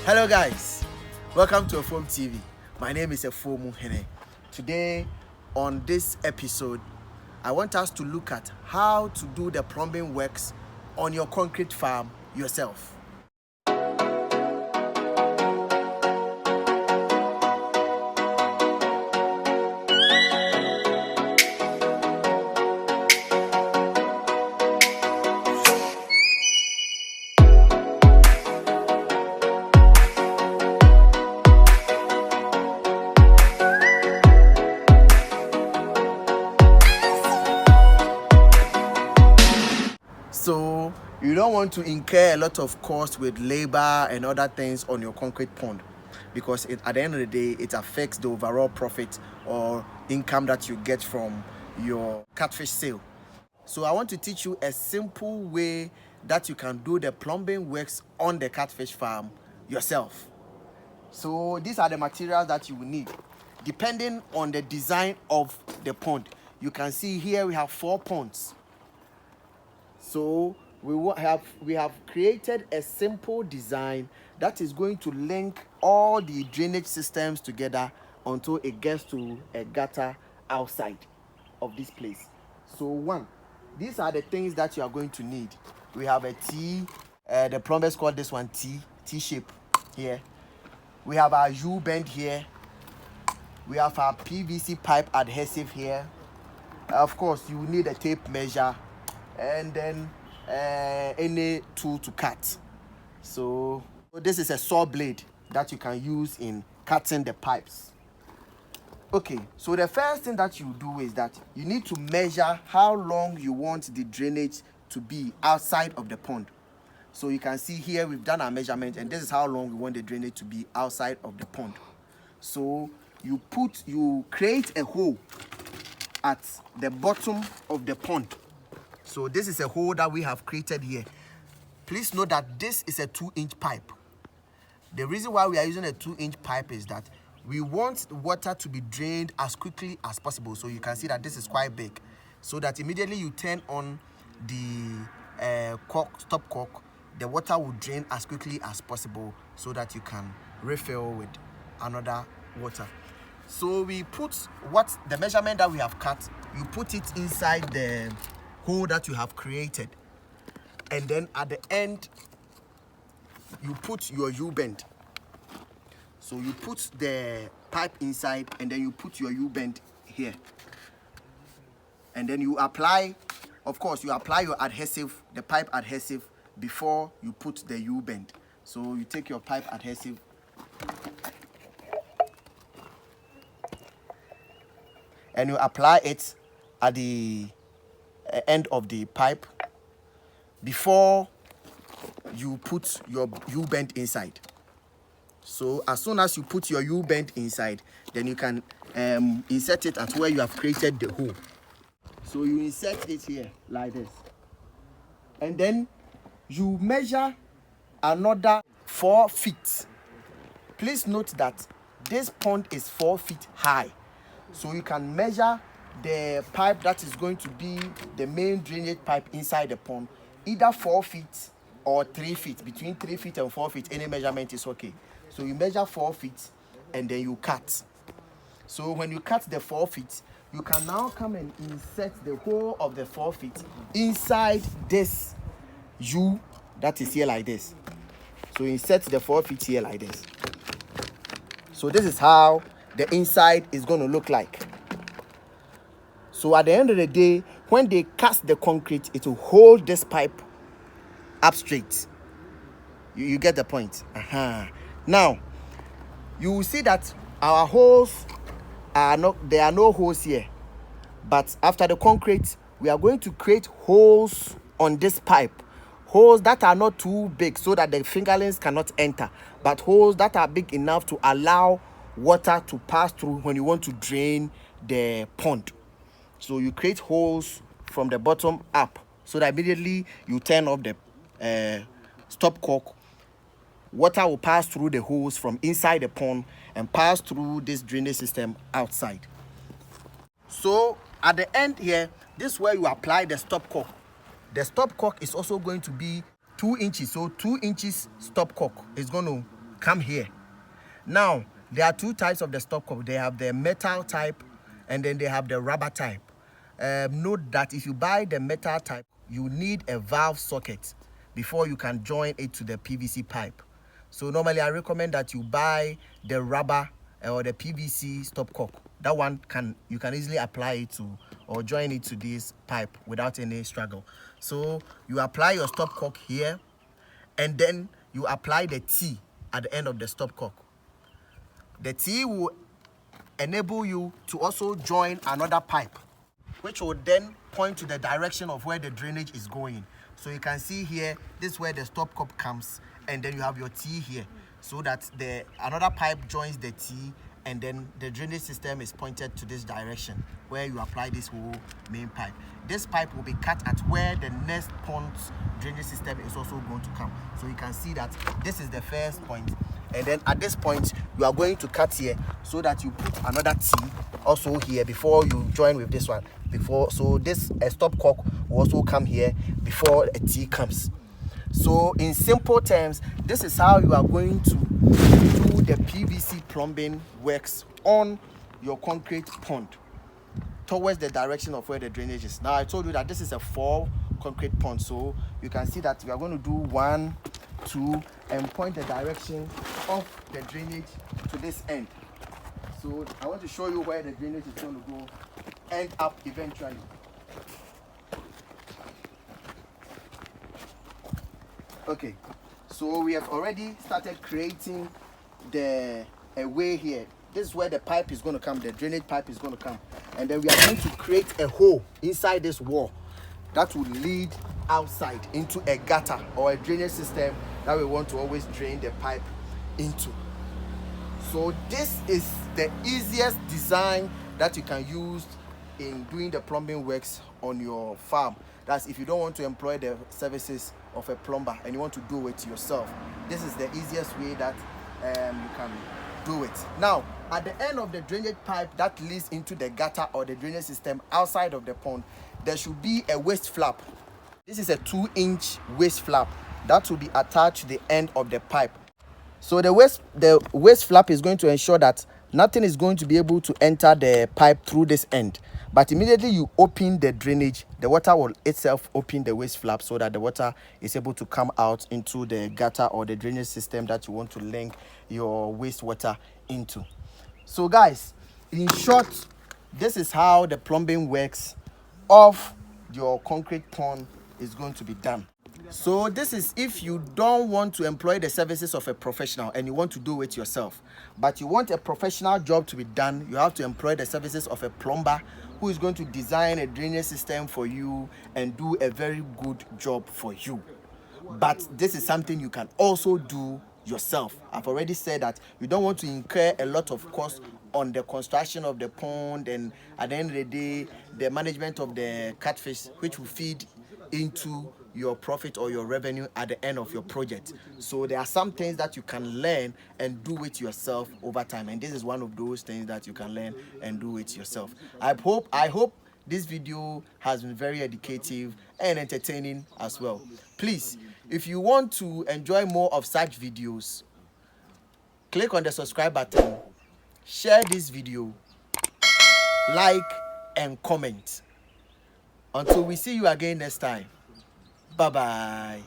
Hello guys, welcome to Efom TV. My name is Efom Hene. Today on this episode, I want us to look at how to do the plumbing works on your concrete farm yourself. So you don't want to incur a lot of cost with labor and other things on your concrete pond, because at the end of the day, it affects the overall profit or income that you get from your catfish sale. So I want to teach you a simple way that you can do the plumbing works on the catfish farm yourself. So these are the materials that you will need depending on the design of the pond. You can see here we have 4 ponds. So we have created a simple design that is going to link all the drainage systems together until it gets to a gutter outside of this place. So these are the things that you are going to need. We have a T, the plumbers call this one T shape here. We have our U bend here. We have our PVC pipe adhesive here. Of course, you need a tape measure and then any tool to cut. So this is a saw blade that you can use in cutting the pipes. Okay, so the first thing that you do is that you need to measure how long you want the drainage to be outside of the pond. So you can see here we've done our measurement, and this is how long we want the drainage to be outside of the pond. So you create a hole at the bottom of the pond. So this is a hole that we have created here. Please note that this is a 2-inch pipe. The reason why we are using a 2-inch pipe is that we want water to be drained as quickly as possible. So you can see that this is quite big, so that immediately you turn on the stop cork, the water will drain as quickly as possible so that you can refill with another water. So we put the measurement that we have cut, you put it inside the hole that you have created, and then at the end you put your U-bend. So you put the pipe inside, and then you put your U-bend here, and then you apply, of course, you apply your adhesive, the pipe adhesive, before you put the U-bend. So you take your pipe adhesive and you apply it at the end of the pipe before you put your U-bend inside. So as soon as you put your U-bend inside, then you can insert it at where you have created the hole. So you insert it here like this, and then you measure another 4 feet. Please note that this pond is 4 feet high, so you can measure the pipe that is going to be the main drainage pipe inside the pond, either 4 feet or 3 feet. Between 3 feet and 4 feet, any measurement is okay. So you measure 4 feet and then you cut. So when you cut the 4 feet, you can now come and insert the whole of the 4 feet inside this U that is here like this. So insert the 4 feet here like this. So this is how the inside is going to look like. So at the end of the day, when they cast the concrete, it will hold this pipe up straight. You get the point. Now you will see that our holes there are no holes here, but after the concrete, we are going to create holes on this pipe, holes that are not too big so that the fingerlings cannot enter, but holes that are big enough to allow water to pass through when you want to drain the pond. So you create holes from the bottom up so that immediately you turn off the stop cork, water will pass through the holes from inside the pond and pass through this drainage system outside. So at the end here, this is where you apply the stop cork. The stop cork is also going to be 2 inches. So 2 inches stop cork is going to come here. Now, there are two types of the stopcock. They have the metal type and then they have the rubber type. Note that if you buy the metal type, you need a valve socket before you can join it to the PVC pipe. So normally I recommend that you buy the rubber or the PVC stopcock. That one you can easily apply it to or join it to this pipe without any struggle. So you apply your stopcock here and then you apply the T at the end of the stopcock. The T will enable you to also join another pipe, which will then point to the direction of where the drainage is going. So you can see here, this is where the stopcock comes, and then you have your T here, so that another pipe joins the T, and then the drainage system is pointed to this direction where you apply this whole main pipe. This pipe will be cut at where the next pond's drainage system is also going to come. So you can see that this is the first point, and then at this point you are going to cut here so that you put another T also here before you join with this one. So this stopcock will also come here before a T comes. So in simple terms, this is how you are going to do the PVC plumbing works on your concrete pond towards the direction of where the drainage is. Now I told you that this is a 4 concrete pond, so you can see that we are going to do 1, 2 and point the direction of the drainage to this end. So I want to show you where the drainage is going to go end up eventually. Okay, so we have already started creating a way here. This is where the pipe is going to come, the drainage pipe is going to come, and then we are going to create a hole inside this wall that will lead outside into a gutter or a drainage system that we want to always drain the pipe into. So this is the easiest design that you can use in doing the plumbing works on your farm. That's if you don't want to employ the services of a plumber and you want to do it yourself. This is the easiest way that you can do it. Now, at the end of the drainage pipe that leads into the gutter or the drainage system outside of the pond, there should be a waste flap. This is a 2-inch waste flap that will be attached to the end of the pipe. So the waste flap is going to ensure that nothing is going to be able to enter the pipe through this end. But immediately you open the drainage, the water will itself open the waste flap so that the water is able to come out into the gutter or the drainage system that you want to link your wastewater into. So guys, in short, this is how the plumbing works of your concrete pond is going to be done. So this is if you don't want to employ the services of a professional and you want to do it yourself, but you want a professional job to be done, you have to employ the services of a plumber who is going to design a drainage system for you and do a very good job for you. But this is something you can also do yourself. I've already said that you don't want to incur a lot of cost on the construction of the pond, and at the end of the day, the management of the catfish, which will feed into your profit or your revenue at the end of your project. So there are some things that you can learn and do it yourself over time, and this is one of those things that you can learn and do it yourself. I hope this video has been very educative and entertaining as well. Please, if you want to enjoy more of such videos, click on the subscribe button, share this video, like and comment. Until we see you again next time. Bye-bye.